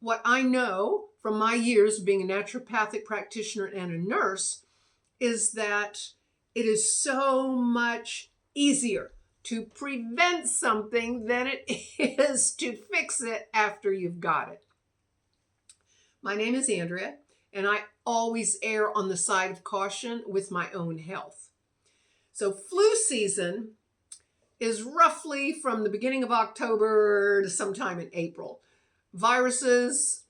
what I know from my years being a naturopathic practitioner and a nurse is that it is so much easier to prevent something than it is to fix it after you've got it. My name is Andrea, and I always err on the side of caution with my own health. So flu season is roughly from the beginning of October to sometime in April. Viruses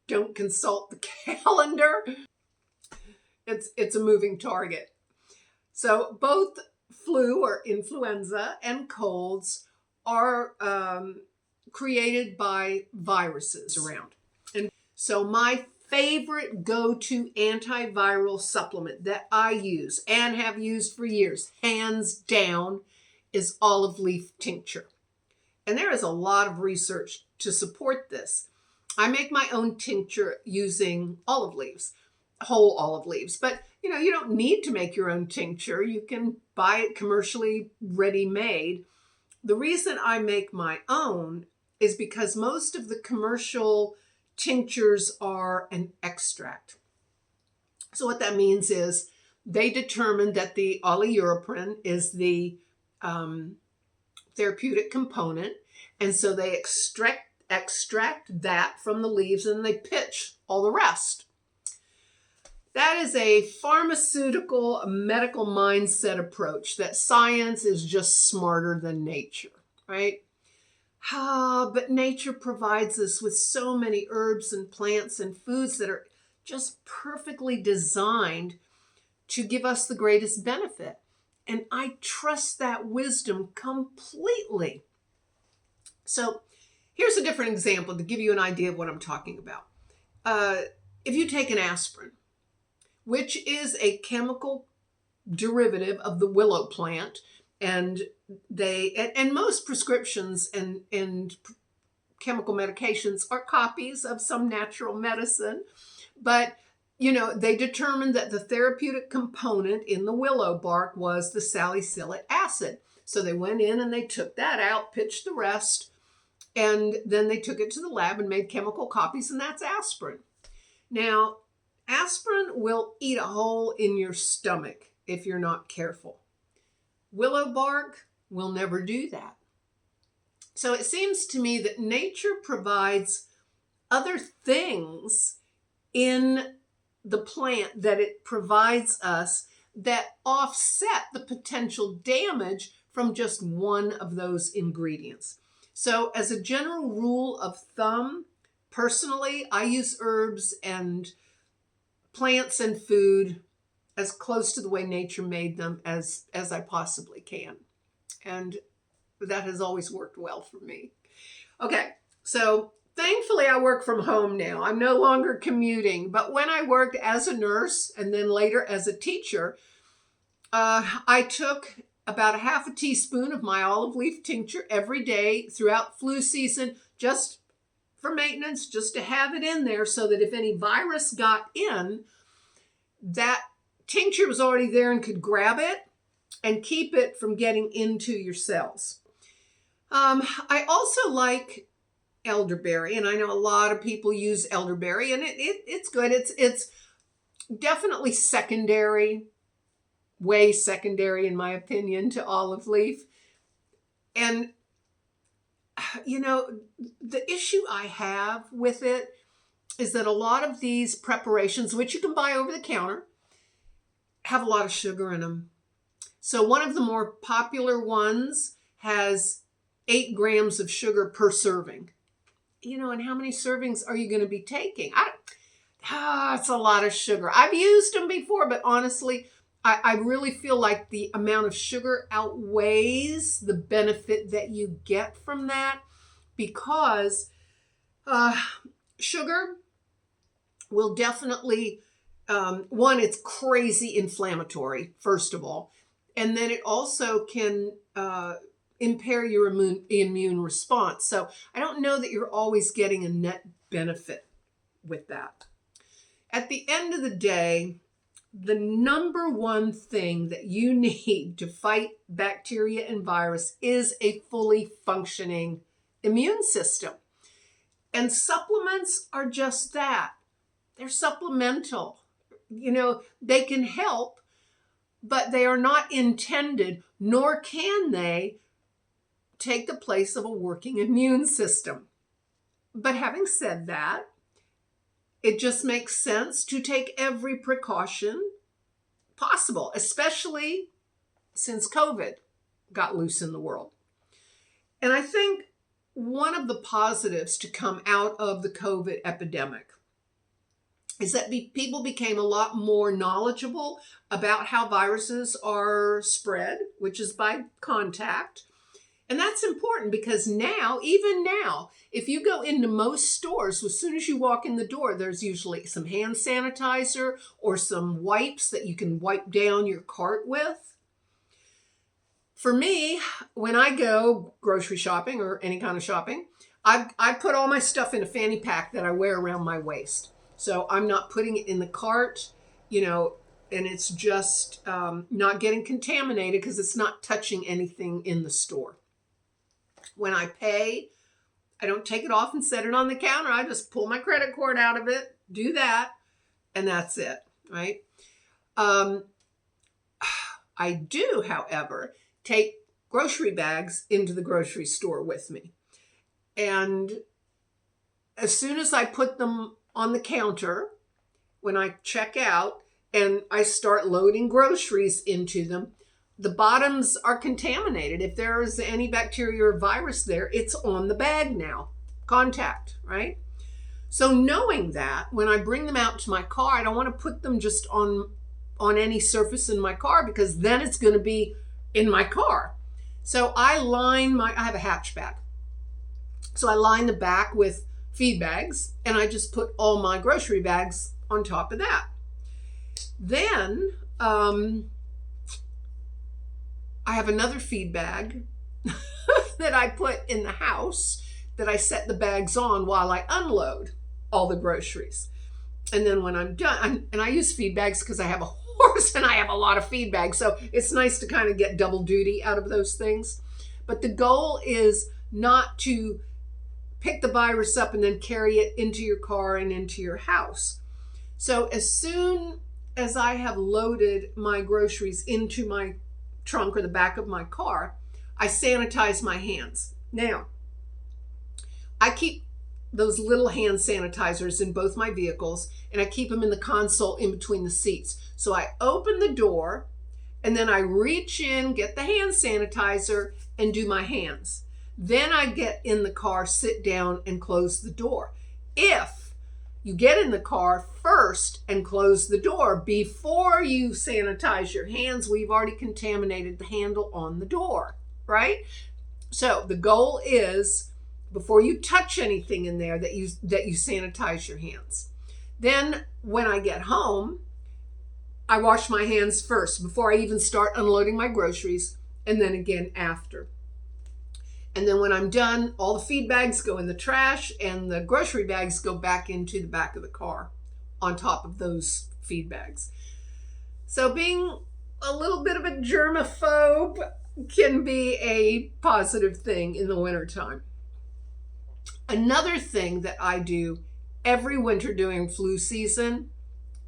don't consult the calendar. It's a moving target. So both flu or influenza and colds are created by viruses around. And so my favorite go-to antiviral supplement that I use and have used for years, hands down, is olive leaf tincture. And there is a lot of research to support this. I make my own tincture using olive leaves, whole olive leaves. But you don't need to make your own tincture. You can buy it commercially ready-made. The reason I make my own is because most of the commercial tinctures are an extract. So what that means is they determined that the oleuroperin is the therapeutic component, and so they extract that from the leaves and they pitch all the rest. That is a pharmaceutical medical mindset approach that science is just smarter than nature, right? But nature provides us with so many herbs and plants and foods that are just perfectly designed to give us the greatest benefit. And I trust that wisdom completely. So here's a different example to give you an idea of what I'm talking about. If you take an aspirin, which is a chemical derivative of the willow plant, and most prescriptions and chemical medications are copies of some natural medicine, but they determined that the therapeutic component in the willow bark was the salicylic acid. So they went in and they took that out, pitched the rest, and then they took it to the lab and made chemical copies, and that's aspirin. Now, aspirin will eat a hole in your stomach if you're not careful. Willow bark will never do that. So it seems to me that nature provides other things in the plant that it provides us that offset the potential damage from just one of those ingredients. So as a general rule of thumb, personally, I use herbs and plants and food as close to the way nature made them as I possibly can. And that has always worked well for me. Okay, so thankfully I work from home now. I'm no longer commuting, but when I worked as a nurse and then later as a teacher, I took about a half a teaspoon of my olive leaf tincture every day throughout flu season, just for maintenance, just to have it in there so that if any virus got in, that tincture was already there and could grab it and keep it from getting into your cells. I also like elderberry, and I know a lot of people use elderberry, and it's good. It's definitely secondary, way secondary in my opinion, to olive leaf. And the issue I have with it is that a lot of these preparations, which you can buy over the counter, have a lot of sugar in them. So one of the more popular ones has 8 grams of sugar per serving. And how many servings are you going to be taking? It's a lot of sugar. I've used them before, but honestly, I really feel like the amount of sugar outweighs the benefit that you get from that, because sugar will definitely, one, it's crazy inflammatory, first of all, and then it also can impair your immune response. So I don't know that you're always getting a net benefit with that. At the end of the day, the number one thing that you need to fight bacteria and virus is a fully functioning immune system. And supplements are just that. They're supplemental. They can help, but they are not intended, nor can they take the place of a working immune system. But having said that, it just makes sense to take every precaution possible, especially since COVID got loose in the world. And I think one of the positives to come out of the COVID epidemic is that people became a lot more knowledgeable about how viruses are spread, which is by contact. And that's important because even now, if you go into most stores, as soon as you walk in the door, there's usually some hand sanitizer or some wipes that you can wipe down your cart with. For me, when I go grocery shopping or any kind of shopping, I put all my stuff in a fanny pack that I wear around my waist. So I'm not putting it in the cart, and it's just not getting contaminated because it's not touching anything in the store. When I pay, I don't take it off and set it on the counter. I just pull my credit card out of it, do that, and that's it, right? I do, however, take grocery bags into the grocery store with me. And as soon as I put them on the counter, when I check out and I start loading groceries into them, the bottoms are contaminated. If there is any bacteria or virus there, it's on the bag now. Contact, right? So knowing that, when I bring them out to my car, I don't want to put them just on any surface in my car because then it's going to be in my car. So I have a hatchback. So I line the back with feed bags and I just put all my grocery bags on top of that. Then I have another feed bag that I put in the house that I set the bags on while I unload all the groceries. And then when I'm done, and I use feed bags because I have a horse and I have a lot of feed bags. So it's nice to kind of get double duty out of those things. But the goal is not to pick the virus up and then carry it into your car and into your house. So as soon as I have loaded my groceries into my trunk or the back of my car, I sanitize my hands. Now, I keep those little hand sanitizers in both my vehicles and I keep them in the console in between the seats. So I open the door and then I reach in, get the hand sanitizer and do my hands. Then I get in the car, sit down and close the door. If you get in the car first and close the door before you sanitize your hands, we've already contaminated the handle on the door, right? So the goal is before you touch anything in there that you sanitize your hands. Then when I get home, I wash my hands first before I even start unloading my groceries, and then again after. And then when I'm done, all the feed bags go in the trash and the grocery bags go back into the back of the car on top of those feed bags. So being a little bit of a germaphobe can be a positive thing in the wintertime. Another thing that I do every winter during flu season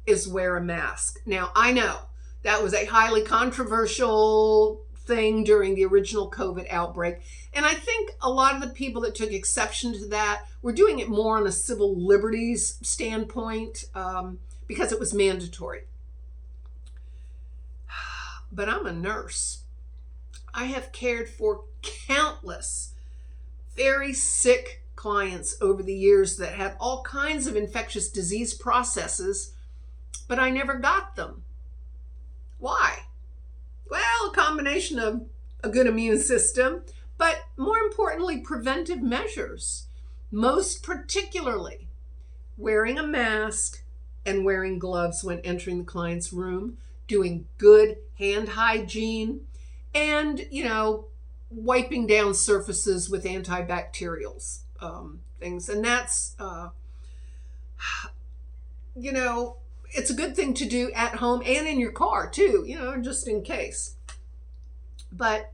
is wear a mask. Now, I know that was a highly controversial thing during the original COVID outbreak. And I think a lot of the people that took exception to that were doing it more on a civil liberties standpoint because it was mandatory. But I'm a nurse. I have cared for countless very sick clients over the years that had all kinds of infectious disease processes, but I never got them. Why? Well, a combination of a good immune system, but more importantly, preventive measures. Most particularly, wearing a mask and wearing gloves when entering the client's room, doing good hand hygiene, and, wiping down surfaces with antibacterials, things. And that's, it's a good thing to do at home and in your car too, just in case. But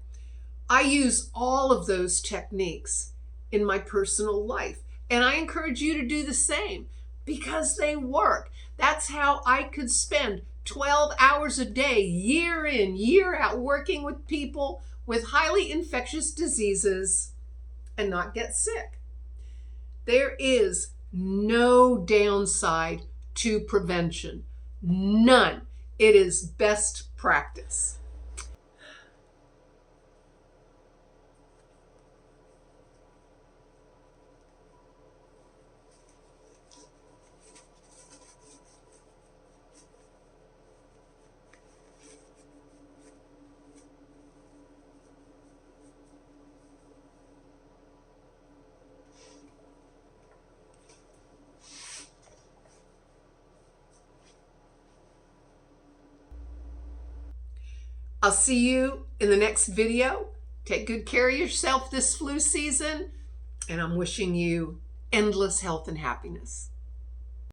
I use all of those techniques in my personal life. And I encourage you to do the same because they work. That's how I could spend 12 hours a day, year in, year out, working with people with highly infectious diseases and not get sick. There is no downside to prevention. None. It is best practice. I'll see you in the next video. Take good care of yourself this flu season, and I'm wishing you endless health and happiness.